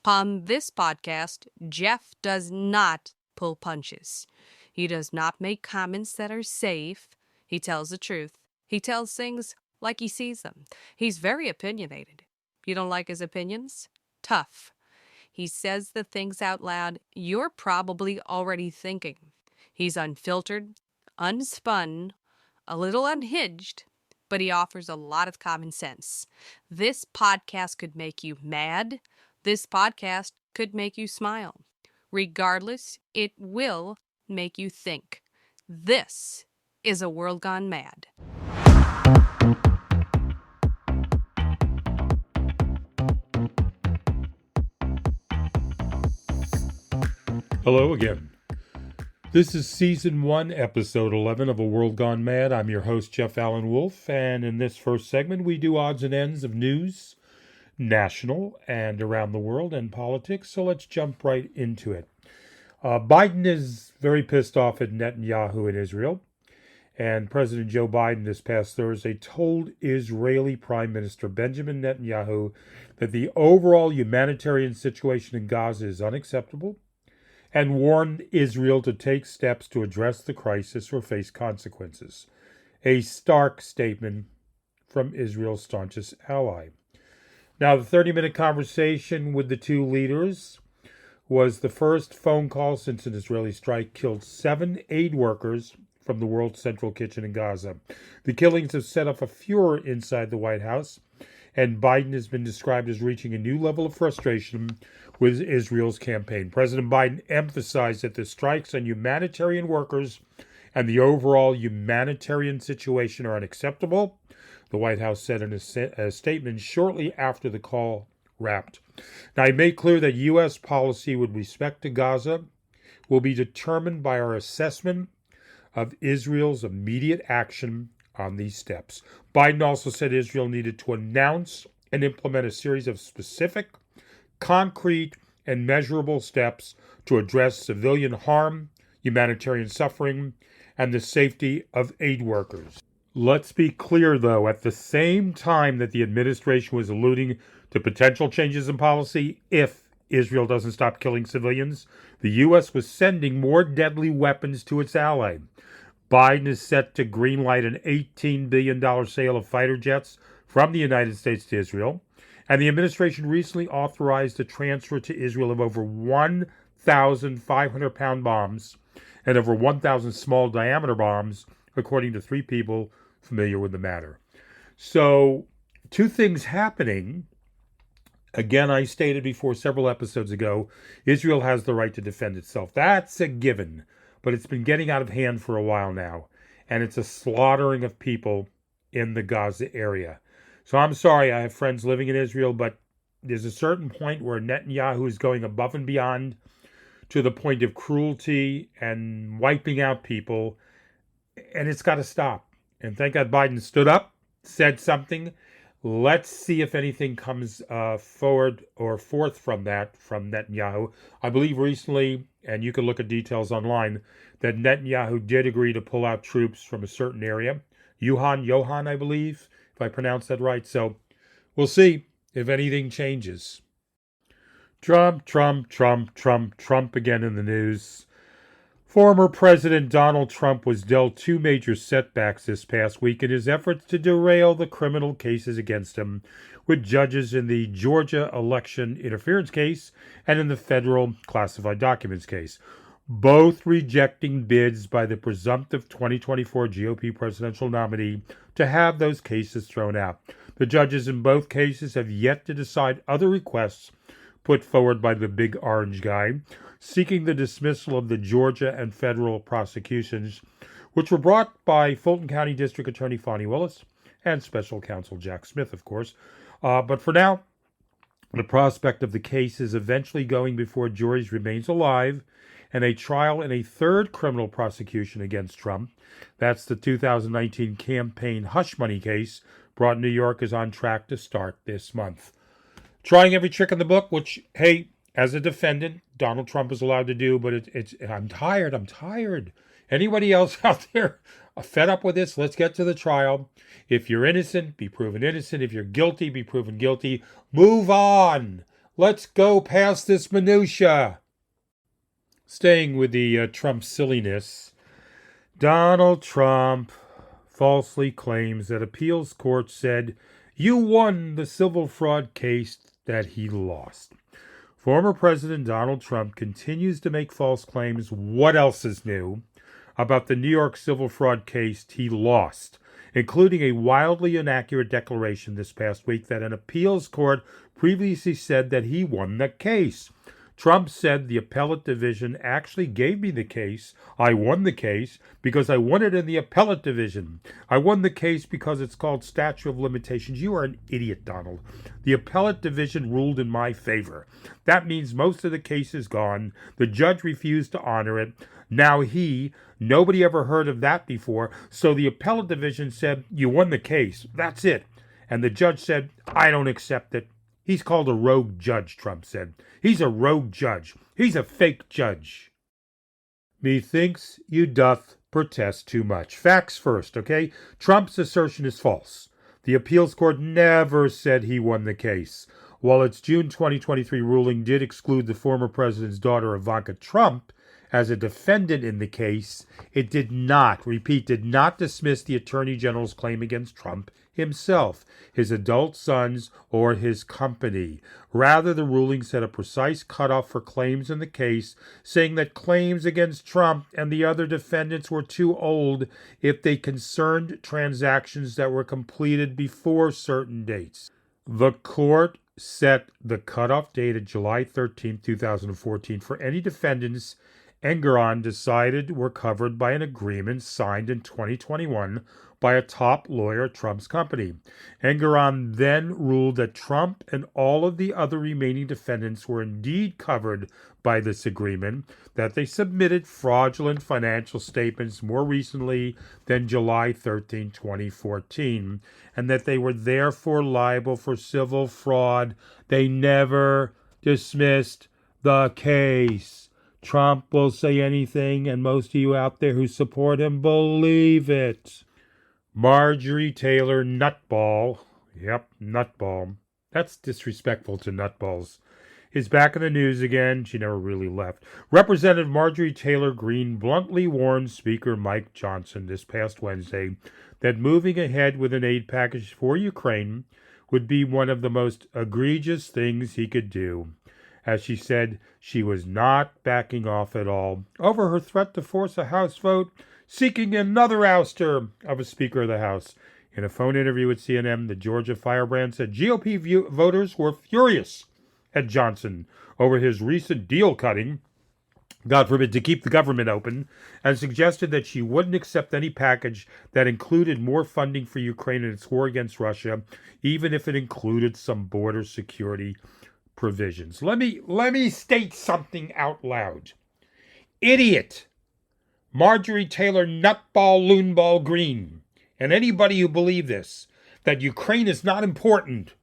On this podcast, Jeff does not pull punches. He does not make comments that are safe. He tells the truth. He tells things like he sees them. He's very opinionated. You don't like his opinions? Tough. He says the things out loud you're probably already thinking. He's unfiltered, unspun, a little unhinged, but he offers a lot of common sense. This podcast could make you mad. This podcast could make you smile. Regardless, it will make you think. This is A World Gone Mad. Hello again. This is Season 1, Episode 11 of A World Gone Mad. I'm your host, Jeff Allen Wolf, and in this first segment, we do odds and ends of news, national and around the world, and politics, so let's jump right into it. Biden is very pissed off at Netanyahu in Israel, and President Joe Biden this past Thursday told Israeli Prime Minister Benjamin Netanyahu that the overall humanitarian situation in Gaza is unacceptable, and warned Israel to take steps to address the crisis or face consequences. A stark statement from Israel's staunchest ally. Now, the 30-minute conversation with the two leaders was the first phone call since an Israeli strike killed 7 aid workers from the World Central Kitchen in Gaza. The killings have set off a furor inside the White House, and Biden has been described as reaching a new level of frustration with Israel's campaign. President Biden emphasized that the strikes on humanitarian workers and the overall humanitarian situation are unacceptable, the White House said in a statement shortly after the call wrapped. Now, he made clear that U.S. policy with respect to Gaza will be determined by our assessment of Israel's immediate action on these steps. Biden also said Israel needed to announce and implement a series of specific, concrete, and measurable steps to address civilian harm, humanitarian suffering, and the safety of aid workers. Let's be clear, though, at the same time that the administration was alluding to potential changes in policy if Israel doesn't stop killing civilians, the U.S. was sending more deadly weapons to its ally. Biden is set to greenlight an $18 billion sale of fighter jets from the United States to Israel, and the administration recently authorized the transfer to Israel of over 1,500-pound bombs and over 1,000 small-diameter bombs, according to 3 people familiar with the matter. So, 2 things happening. Again, I stated before several episodes ago, Israel has the right to defend itself. That's a given. But it's been getting out of hand for a while now, and it's a slaughtering of people in the Gaza area. So I'm sorry, I have friends living in Israel, but there's a certain point where Netanyahu is going above and beyond to the point of cruelty and wiping out people, and it's got to stop. And thank God Biden stood up, said something. Let's see if anything comes forth from that, from Netanyahu. I believe recently, and you can look at details online, that Netanyahu did agree to pull out troops from a certain area. Johan, I believe, if I pronounced that right. So we'll see if anything changes. Trump again in the news. Former President Donald Trump was dealt 2 major setbacks this past week in his efforts to derail the criminal cases against him, with judges in the Georgia election interference case and in the federal classified documents case, both rejecting bids by the presumptive 2024 GOP presidential nominee to have those cases thrown out. The judges in both cases have yet to decide other requests put forward by the big orange guy, seeking the dismissal of the Georgia and federal prosecutions, which were brought by Fulton County District Attorney Fani Willis and Special Counsel Jack Smith, of course. But for now, the prospect of the cases eventually going before juries remains alive, and a trial in a third criminal prosecution against Trump, that's the 2019 campaign hush money case, brought in New York, is on track to start this month. Trying every trick in the book, which, hey, as a defendant, Donald Trump is allowed to do, but I'm tired. Anybody else out there fed up with this? Let's get to the trial. If you're innocent, be proven innocent. If you're guilty, be proven guilty. Move on. Let's go past this minutia. Staying with the Trump silliness, Donald Trump falsely claims that appeals court said you won the civil fraud case that he lost. Former President Donald Trump continues to make false claims. What else is new about the New York civil fraud case he lost, including a wildly inaccurate declaration this past week that an appeals court previously said that he won the case. Trump said the appellate division actually gave me the case. I won the case because I won it in the appellate division. I won the case because it's called statute of limitations. You are an idiot, Donald. The appellate division ruled in my favor. That means most of the case is gone. The judge refused to honor it. Now nobody ever heard of that before. So the appellate division said, you won the case. That's it. And the judge said, I don't accept it. He's called a rogue judge, Trump said. He's a rogue judge. He's a fake judge. Methinks you doth protest too much. Facts first, okay? Trump's assertion is false. The appeals court never said he won the case. While its June 2023 ruling did exclude the former president's daughter, Ivanka Trump, as a defendant in the case, it did not dismiss the Attorney General's claim against Trump himself, his adult sons, or his company. Rather, the ruling set a precise cutoff for claims in the case, saying that claims against Trump and the other defendants were too old if they concerned transactions that were completed before certain dates. The court set the cutoff date at July 13, 2014 for any defendants Engoron decided were covered by an agreement signed in 2021 by a top lawyer at Trump's company. Engoron then ruled that Trump and all of the other remaining defendants were indeed covered by this agreement, that they submitted fraudulent financial statements more recently than July 13, 2014, and that they were therefore liable for civil fraud. They never dismissed the case. Trump will say anything, and most of you out there who support him believe it. Marjorie Taylor Nutball, Nutball, that's disrespectful to nutballs, is back in the news again. She never really left. Representative Marjorie Taylor Greene bluntly warned Speaker Mike Johnson this past Wednesday that moving ahead with an aid package for Ukraine would be one of the most egregious things he could do. As she said, she was not backing off at all over her threat to force a House vote seeking another ouster of a Speaker of the House. In a phone interview with CNN, the Georgia firebrand said GOP voters were furious at Johnson over his recent deal cutting, God forbid, to keep the government open, and suggested that she wouldn't accept any package that included more funding for Ukraine in its war against Russia, even if it included some border security provisions. Let me state something out loud. Idiot Marjorie Taylor Nutball Loonball Greene, and anybody who believe this, that Ukraine is not important,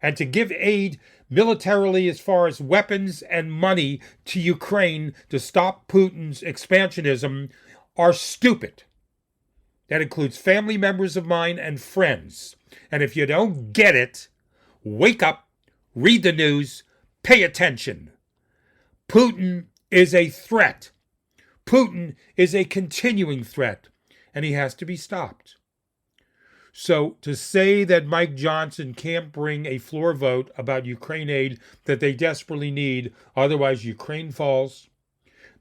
and to give aid militarily as far as weapons and money to Ukraine to stop Putin's expansionism, are stupid. That includes family members of mine and friends. And if you don't get it, wake up. Read the news. Pay attention. Putin is a threat. Putin is a continuing threat, and he has to be stopped. So to say that Mike Johnson can't bring a floor vote about Ukraine aid that they desperately need, otherwise Ukraine falls,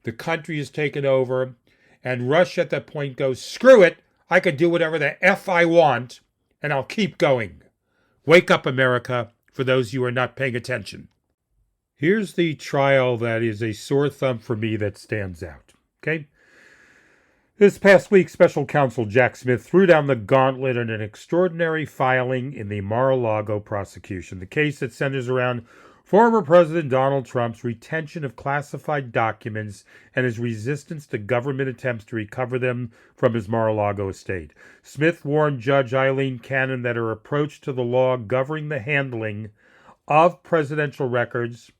the country is taken over, and Russia at that point goes, screw it, I could do whatever the F I want, and I'll keep going. Wake up, America. For those of you who are not paying attention. Here's the trial that is a sore thumb for me that stands out. Okay? This past week, Special Counsel Jack Smith threw down the gauntlet in an extraordinary filing in the Mar-a-Lago prosecution, the case that centers around former President Donald Trump's retention of classified documents and his resistance to government attempts to recover them from his Mar-a-Lago estate. Smith warned Judge Eileen Cannon that her approach to the law governing the handling of presidential records,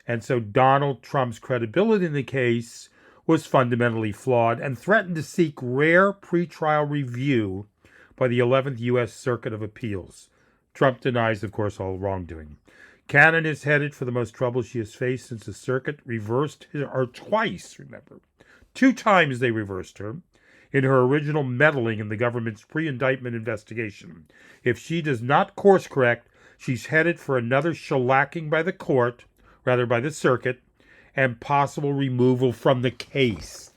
and so Donald Trump's credibility in the case, was fundamentally flawed, and threatened to seek rare pretrial review by the 11th U.S. Circuit of Appeals. Trump denies, of course, all wrongdoing. Cannon is headed for the most trouble she has faced since the circuit reversed her twice, remember. 2 times they reversed her in her original meddling in the government's pre-indictment investigation. If she does not course correct, she's headed for another shellacking by the circuit, and possible removal from the case.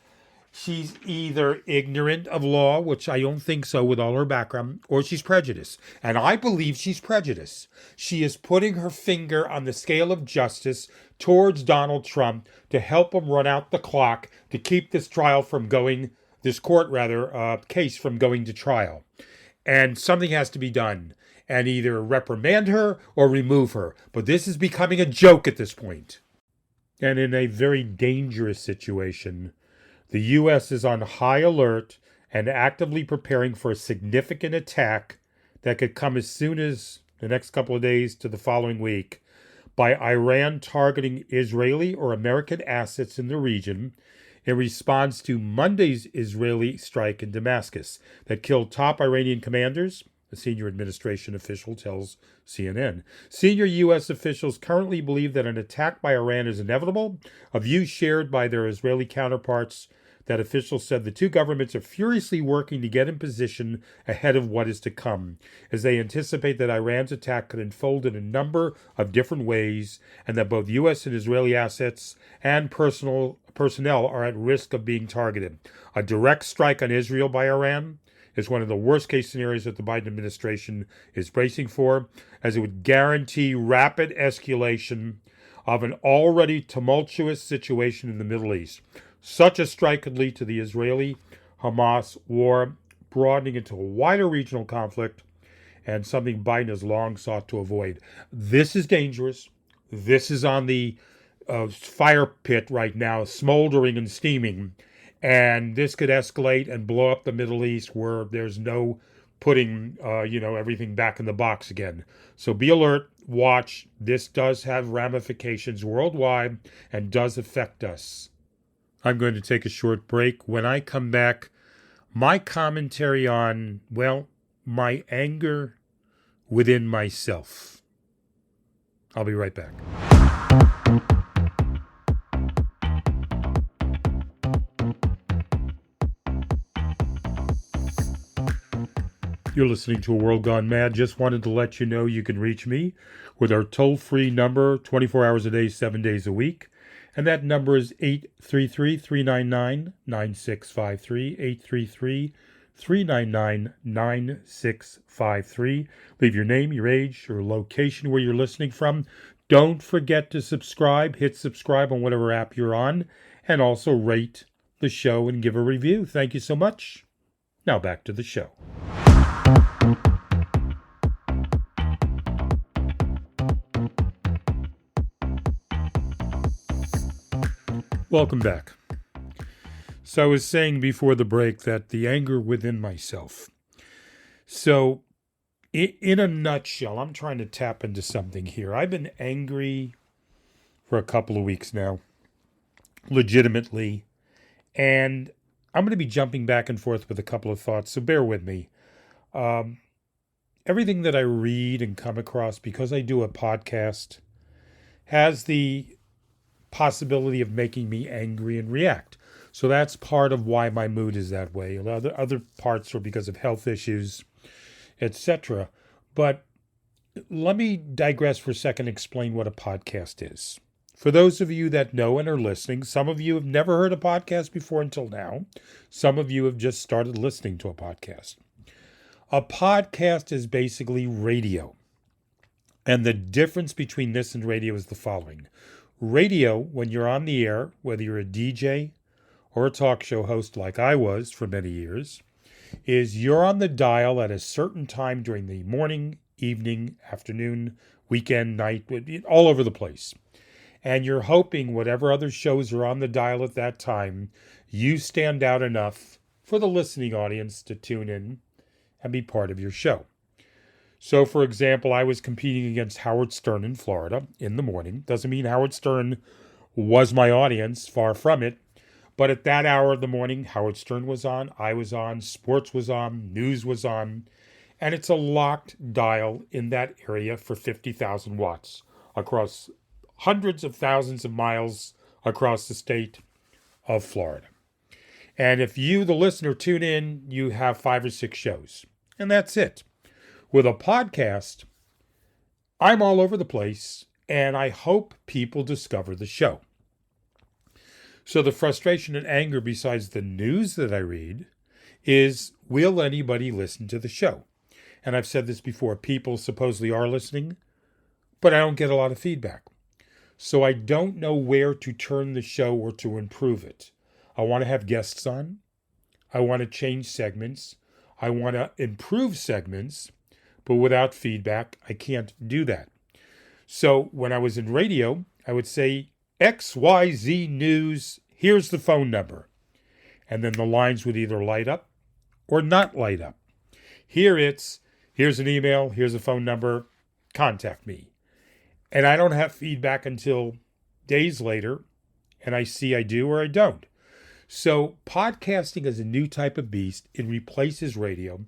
She's either ignorant of law, which I don't think so with all her background, or she's prejudiced. And I believe she's prejudiced. She is putting her finger on the scale of justice towards Donald Trump to help him run out the clock to keep this case from going to trial. And something has to be done, and either reprimand her or remove her. But this is becoming a joke at this point. And in a very dangerous situation, the U.S. is on high alert and actively preparing for a significant attack that could come as soon as the next couple of days to the following week by Iran targeting Israeli or American assets in the region in response to Monday's Israeli strike in Damascus that killed top Iranian commanders, a senior administration official tells CNN. Senior U.S. officials currently believe that an attack by Iran is inevitable, a view shared by their Israeli counterparts. That officials said the two governments are furiously working to get in position ahead of what is to come, as they anticipate that Iran's attack could unfold in a number of different ways, and that both U.S. and Israeli assets and personnel are at risk of being targeted. A direct strike on Israel by Iran is one of the worst-case scenarios that the Biden administration is bracing for, as it would guarantee rapid escalation of an already tumultuous situation in the Middle East. Such a strike could lead to the Israeli-Hamas war broadening into a wider regional conflict, and something Biden has long sought to avoid. This is dangerous. This is on the fire pit right now, smoldering and steaming, and this could escalate and blow up the Middle East where there's no putting everything back in the box again. So be alert, watch. This does have ramifications worldwide and does affect us. I'm going to take a short break. When I come back, my commentary on, my anger within myself. I'll be right back. You're listening to A World Gone Mad. Just wanted to let you know you can reach me with our toll-free number 24 hours a day, 7 days a week. And that number is 833-399-9653, 833-399-9653. Leave your name, your age, your location where you're listening from. Don't forget to subscribe. Hit subscribe on whatever app you're on. And also rate the show and give a review. Thank you so much. Now back to the show. Welcome back. So I was saying before the break that the anger within myself. So in a nutshell, I'm trying to tap into something here. I've been angry for a couple of weeks now, legitimately, and I'm going to be jumping back and forth with a couple of thoughts, so bear with me. Everything that I read and come across, because I do a podcast, has the possibility of making me angry and react. So that's part of why my mood is that way. Other parts are because of health issues, etc. But let me digress for a second and explain what a podcast is. For those of you that know and are listening, some of you have never heard a podcast before until now. Some of you have just started listening to a podcast. A podcast is basically radio. And the difference between this and radio is the following. Radio, when you're on the air, whether you're a DJ or a talk show host like I was for many years, is you're on the dial at a certain time during the morning, evening, afternoon, weekend, night, all over the place. And you're hoping whatever other shows are on the dial at that time, you stand out enough for the listening audience to tune in and be part of your show. So, for example, I was competing against Howard Stern in Florida in the morning. Doesn't mean Howard Stern was my audience, far from it. But at that hour of the morning, Howard Stern was on, I was on, sports was on, news was on. And it's a locked dial in that area for 50,000 watts. across hundreds of thousands of miles across the state of Florida. And if you, the listener, tune in, you have 5 or 6 shows. And that's it. With a podcast, I'm all over the place, and I hope people discover the show. So the frustration and anger, besides the news that I read, is, will anybody listen to the show? And I've said this before, people supposedly are listening, but I don't get a lot of feedback. So I don't know where to turn the show or to improve it. I want to have guests on. I want to change segments. I want to improve segments, but without feedback, I can't do that. So when I was in radio, I would say, XYZ News, here's the phone number. And then the lines would either light up or not light up. Here's an email, here's a phone number, contact me. And I don't have feedback until days later, and I see I do or I don't. So podcasting is a new type of beast. It replaces radio.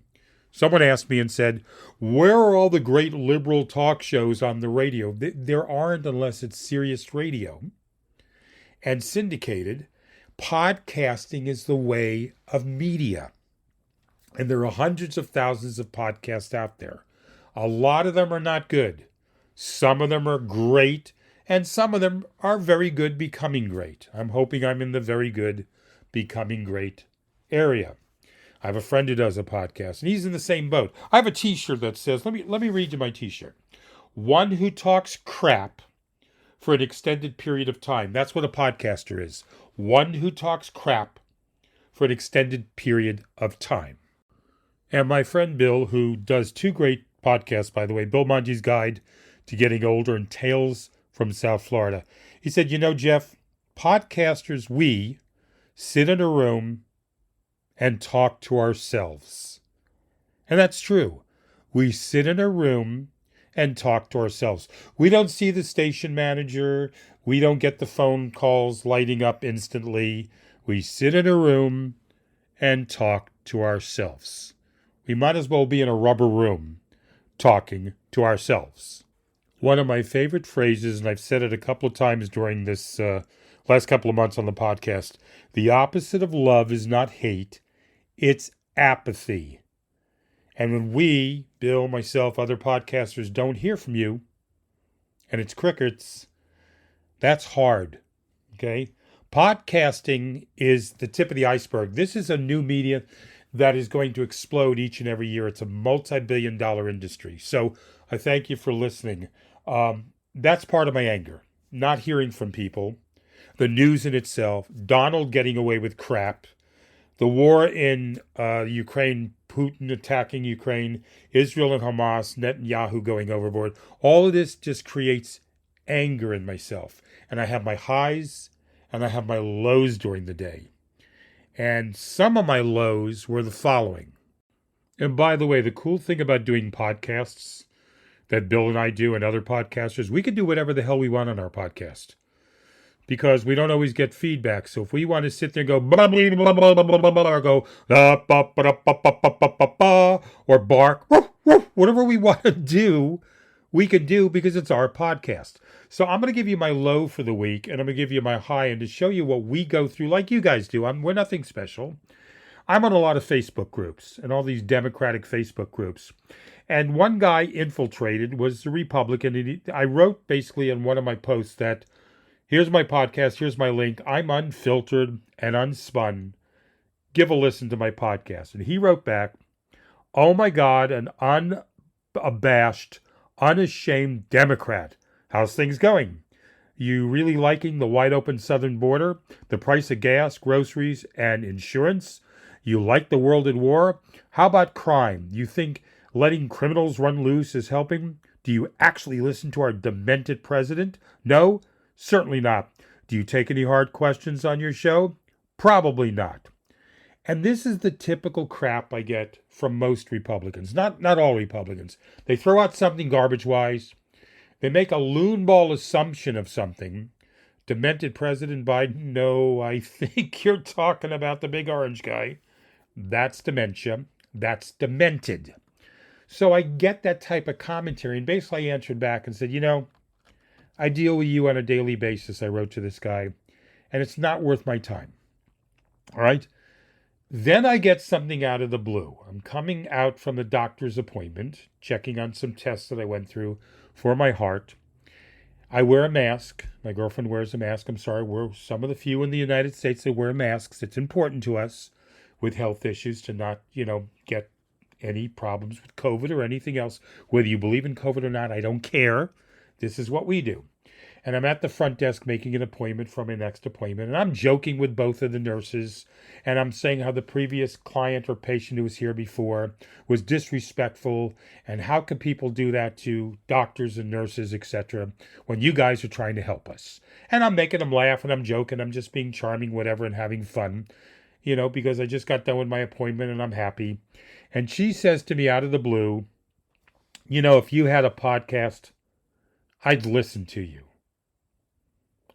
Someone asked me and said, where are all the great liberal talk shows on the radio? There aren't unless it's Sirius Radio and syndicated. Podcasting is the way of media. And there are hundreds of thousands of podcasts out there. A lot of them are not good. Some of them are great, and some of them are very good, becoming great. I'm hoping I'm in the very good, becoming great area. I have a friend who does a podcast, and he's in the same boat. I have a t-shirt that says, let me read you my t-shirt. One who talks crap for an extended period of time. That's what a podcaster is. One who talks crap for an extended period of time. And my friend Bill, who does 2 great podcasts, by the way, Bill Mungy's Guide to Getting Older and Tales from South Florida. He said, Jeff, podcasters, we sit in a room and talk to ourselves. And that's true. We sit in a room and talk to ourselves. We don't see the station manager. We don't get the phone calls lighting up instantly. We sit in a room and talk to ourselves. We might as well be in a rubber room talking to ourselves. One of my favorite phrases, and I've said it a couple of times during this last couple of months on the podcast, the opposite of love is not hate, it's apathy. And when we, Bill, myself, other podcasters, don't hear from you, and it's crickets, that's hard, okay? Podcasting is the tip of the iceberg. This is a new media that is going to explode each and every year. It's a multi-billion-dollar industry. So I thank you for listening. That's part of my anger, not hearing from people, the news in itself, Donald getting away with crap, the war in Ukraine, Putin attacking Ukraine, Israel and Hamas, Netanyahu going overboard. All of this just creates anger in myself. And I have my highs and I have my lows during the day. And some of my lows were the following. And by the way, the cool thing about doing podcasts that Bill and I do and other podcasters, we can do whatever the hell we want on our podcast because we don't always get feedback. So if we want to sit there and go blah, blah, blah, blah, blah, blah, blah, or go or bark, whatever we want to do, we can do because it's our podcast. So I'm going to give you my low for the week, and I'm going to give you my high, and to show you what we go through like you guys do. We're nothing special. I'm on a lot of Facebook groups and all these Democratic Facebook groups. And one guy infiltrated was a Republican. And I wrote basically in one of my posts that here's my podcast, here's my link. I'm unfiltered and unspun. Give a listen to my podcast. And he wrote back, oh my God, an unabashed, unashamed Democrat. How's things going? You really liking the wide open southern border, the price of gas, groceries, and insurance? You like the world at war? How about crime? You think letting criminals run loose is helping? Do you actually listen to our demented president? No, certainly not. Do you take any hard questions on your show? Probably not. And this is the typical crap I get from most Republicans. Not all Republicans. They throw out something garbage-wise. They make a loonball assumption of something. Demented President Biden? No, I think you're talking about the big orange guy. That's dementia. That's demented. So I get that type of commentary, and basically I answered back and said, I deal with you on a daily basis, I wrote to this guy, and it's not worth my time. All right? Then I get something out of the blue. I'm coming out from the doctor's appointment, checking on some tests that I went through for my heart. I wear a mask. My girlfriend wears a mask. I'm sorry, we're some of the few in the United States that wear masks. It's important to us with health issues to not, get any problems with COVID or anything else. Whether you believe in COVID or not, I don't care. This is what we do. And I'm at the front desk making an appointment for my next appointment. And I'm joking with both of the nurses. And I'm saying how the previous client or patient who was here before was disrespectful. And how can people do that to doctors and nurses, etc., when you guys are trying to help us? And I'm making them laugh and I'm joking. I'm just being charming, whatever, and having fun, because I just got done with my appointment and I'm happy. And she says to me out of the blue, if you had a podcast, I'd listen to you.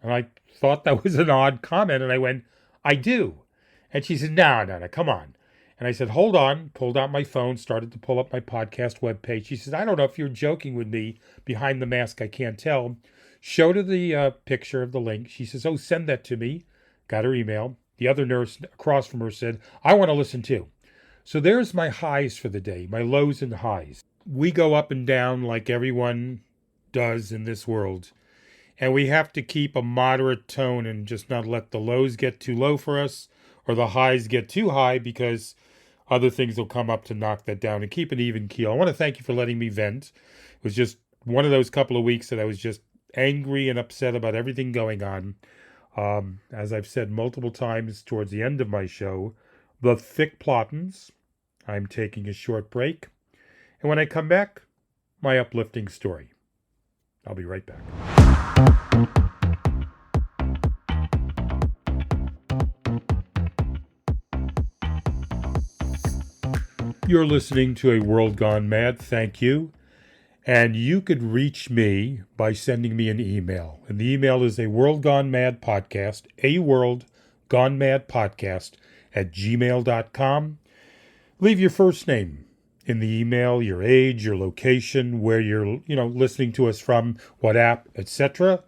And I thought that was an odd comment. And I went, I do. And she said, no, come on. And I said, hold on. Pulled out my phone, started to pull up my podcast webpage. She said, I don't know if you're joking with me behind the mask. I can't tell. Showed her the picture of the link. She says, oh, send that to me. Got her email. The other nurse across from her said, I want to listen too. So there's my highs for the day, my lows and highs. We go up and down like everyone does in this world. And we have to keep a moderate tone and just not let the lows get too low for us or the highs get too high, because other things will come up to knock that down, and keep an even keel. I want to thank you for letting me vent. It was just one of those couple of weeks that I was just angry and upset about everything going on. As I've said multiple times towards the end of my show, the thick plottins. I'm taking a short break. And when I come back, my uplifting story. I'll be right back. You're listening to A World Gone Mad. Thank you. And you could reach me by sending me an email. And the email is aworldgonemadpodcast, aworldgonemadpodcast@gmail.com. Leave your first name in the email, your age, your location, where you're, listening to us from, what app, etc.,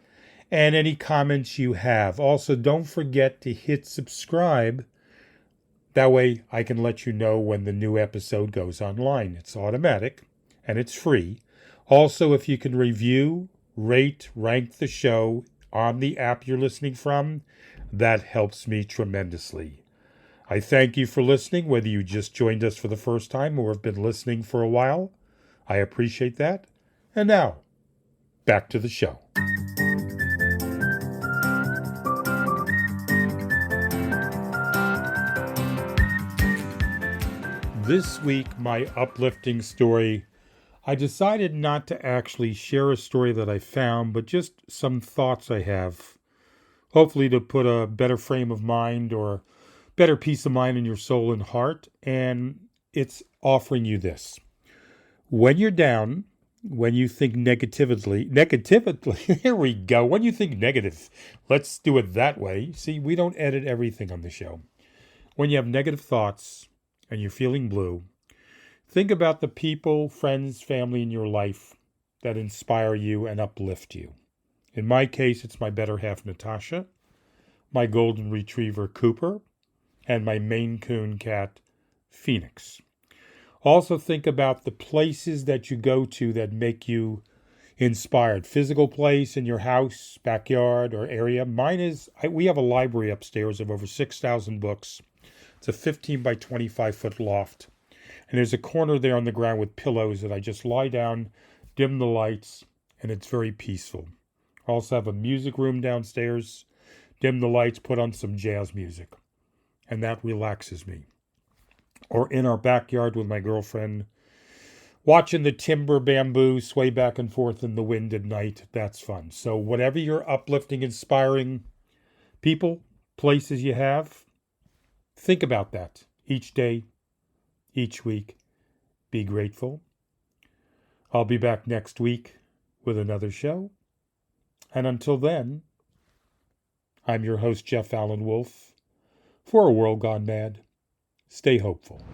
and any comments you have. Also, don't forget to hit subscribe. That way I can let you know when the new episode goes online. It's automatic and it's free. Also, if you can review, rate, rank the show on the app you're listening from, that helps me tremendously. I thank you for listening, whether you just joined us for the first time or have been listening for a while. I appreciate that. And now, back to the show. This week, my uplifting story, I decided not to actually share a story that I found, but just some thoughts I have, hopefully to put a better frame of mind or better peace of mind in your soul and heart. And it's offering you this. When you're down, when you think negatively, here we go. When you think negative, let's do it that way. See, we don't edit everything on the show. When you have negative thoughts and you're feeling blue, think about the people, friends, family in your life that inspire you and uplift you. In my case, it's my better half, Natasha, my golden retriever, Cooper, and my Maine Coon cat, Phoenix. Also think about the places that you go to that make you inspired. Physical place in your house, backyard, or area. Mine is, we have a library upstairs of over 6,000 books. It's a 15 by 25 foot loft. And there's a corner there on the ground with pillows that I just lie down, dim the lights, and it's very peaceful. I also have a music room downstairs, dim the lights, put on some jazz music. And that relaxes me. Or in our backyard with my girlfriend, watching the timber bamboo sway back and forth in the wind at night. That's fun. So whatever your uplifting, inspiring people, places you have, think about that each day, each week. Be grateful. I'll be back next week with another show. And until then, I'm your host, Jeff Allen Wolf. For A World Gone Mad, stay hopeful.